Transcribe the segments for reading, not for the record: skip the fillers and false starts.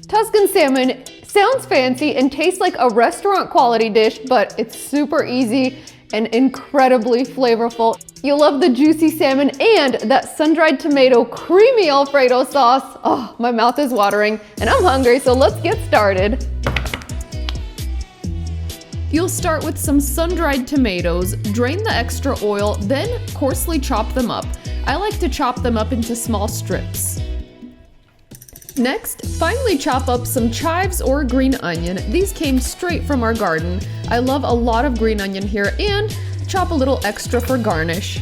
Tuscan salmon sounds fancy and tastes like a restaurant quality dish, but it's super easy and incredibly flavorful. You'll love the juicy salmon and that sun-dried tomato creamy Alfredo sauce. Oh, my mouth is watering and I'm hungry, so let's get started. You'll start with some sun-dried tomatoes, drain the extra oil, then coarsely chop them up. I like to chop them up into small strips. Next, finely chop up some chives or green onion. These came straight from our garden. I love a lot of green onion here, and chop a little extra for garnish.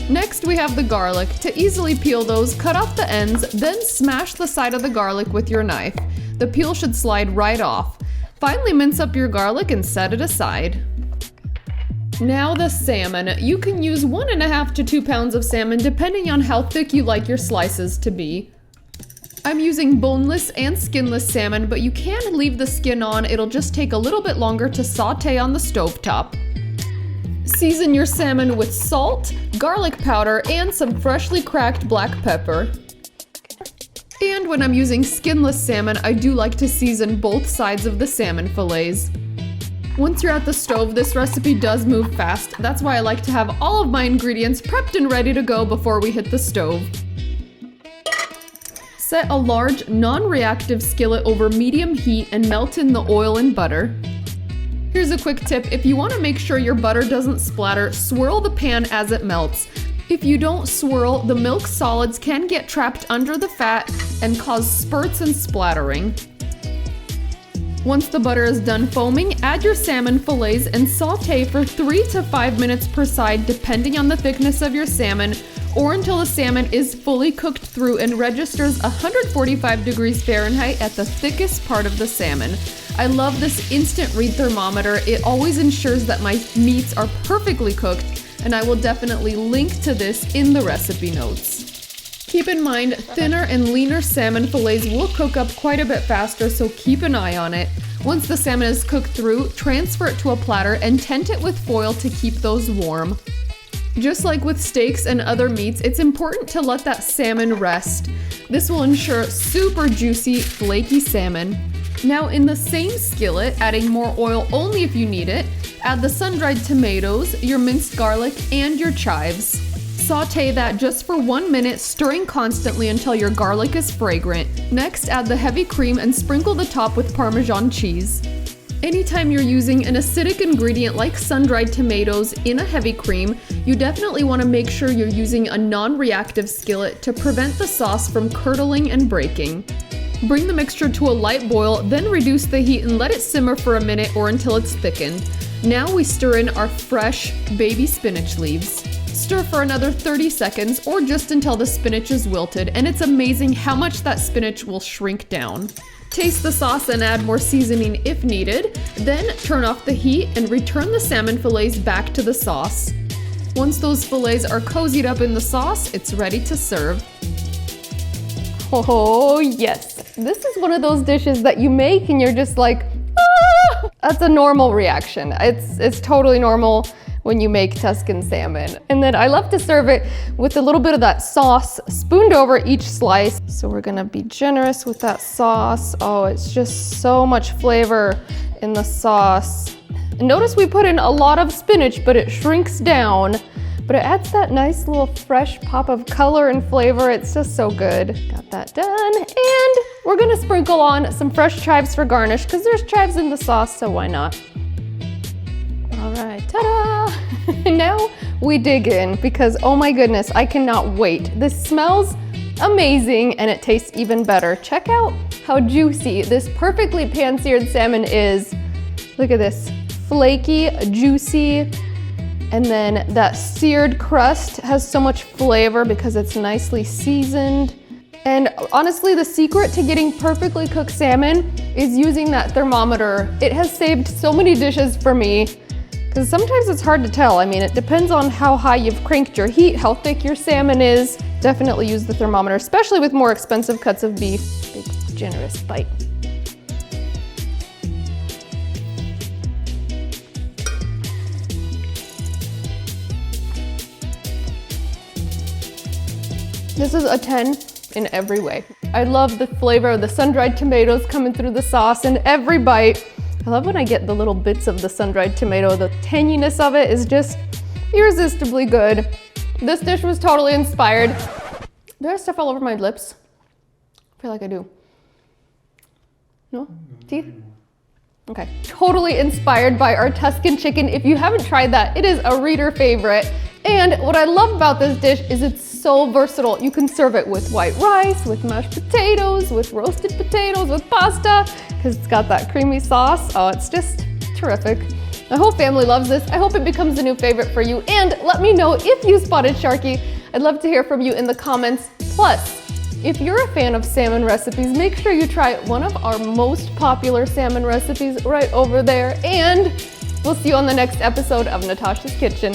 Next, we have the garlic. To easily peel those, cut off the ends, then smash the side of the garlic with your knife. The peel should slide right off. Finally, mince up your garlic and set it aside. Now the salmon. You can use 1.5 to 2 pounds of salmon depending on how thick you like your slices to be. I'm using boneless and skinless salmon, but you can leave the skin on. It'll just take a little bit longer to saute on the stovetop. Season your salmon with salt, garlic powder, and some freshly cracked black pepper. And when I'm using skinless salmon, I do like to season both sides of the salmon fillets. Once you're at the stove, this recipe does move fast. That's why I like to have all of my ingredients prepped and ready to go before we hit the stove. Set a large, non-reactive skillet over medium heat and melt in the oil and butter. Here's a quick tip: if you want to make sure your butter doesn't splatter, swirl the pan as it melts. If you don't swirl, the milk solids can get trapped under the fat and cause spurts and splattering. Once the butter is done foaming, add your salmon fillets and saute for 3 to 5 minutes per side depending on the thickness of your salmon, or until the salmon is fully cooked through and registers 145 degrees Fahrenheit at the thickest part of the salmon. I love this instant read thermometer. It always ensures that my meats are perfectly cooked, and I will definitely link to this in the recipe notes. Keep in mind, thinner and leaner salmon fillets will cook up quite a bit faster, so keep an eye on it. Once the salmon is cooked through, transfer it to a platter and tent it with foil to keep those warm. Just like with steaks and other meats, it's important to let that salmon rest. This will ensure super juicy, flaky salmon. Now in the same skillet, adding more oil only if you need it, add the sun-dried tomatoes, your minced garlic, and your chives. Saute that just for 1 minute, stirring constantly until your garlic is fragrant. Next, add the heavy cream and sprinkle the top with Parmesan cheese. Anytime you're using an acidic ingredient like sun-dried tomatoes in a heavy cream, you definitely want to make sure you're using a non-reactive skillet to prevent the sauce from curdling and breaking. Bring the mixture to a light boil, then reduce the heat and let it simmer for a minute or until it's thickened. Now we stir in our fresh baby spinach leaves. Stir for another 30 seconds or just until the spinach is wilted, and it's amazing how much that spinach will shrink down. Taste the sauce and add more seasoning if needed, then turn off the heat and return the salmon fillets back to the sauce. Once those fillets are cozied up in the sauce, it's ready to serve. Oh yes, this is one of those dishes that you make and you're just like, ah! That's a normal reaction. It's totally normal when you make Tuscan salmon. And then I love to serve it with a little bit of that sauce spooned over each slice. So we're gonna be generous with that sauce. Oh, it's just so much flavor in the sauce. And notice we put in a lot of spinach, but it shrinks down. But it adds that nice little fresh pop of color and flavor. It's just so good. Got that done. And we're gonna sprinkle on some fresh chives for garnish because there's chives in the sauce, so why not? All right, ta-da! Now we dig in because, oh my goodness, I cannot wait. This smells amazing and it tastes even better. Check out how juicy this perfectly pan-seared salmon is. Look at this, flaky, juicy, and then that seared crust has so much flavor because it's nicely seasoned. And honestly, the secret to getting perfectly cooked salmon is using that thermometer. It has saved so many dishes for me because sometimes it's hard to tell. I mean, it depends on how high you've cranked your heat, how thick your salmon is. Definitely use the thermometer, especially with more expensive cuts of beef. Big, generous bite. This is a 10 in every way. I love the flavor of the sun-dried tomatoes coming through the sauce in every bite. I love when I get the little bits of the sun-dried tomato. The tanginess of it is just irresistibly good. This dish was totally inspired. Do I have stuff all over my lips? I feel like I do. No? Teeth? Okay. Totally inspired by our Tuscan chicken. If you haven't tried that, it is a reader favorite. And what I love about this dish is it's so versatile. You can serve it with white rice, with mashed potatoes, with roasted potatoes, with pasta, because it's got that creamy sauce. Oh, it's just terrific. My whole family loves this. I hope it becomes a new favorite for you. And let me know if you spotted Sharky. I'd love to hear from you in the comments. Plus, if you're a fan of salmon recipes, make sure you try one of our most popular salmon recipes right over there. And we'll see you on the next episode of Natasha's Kitchen.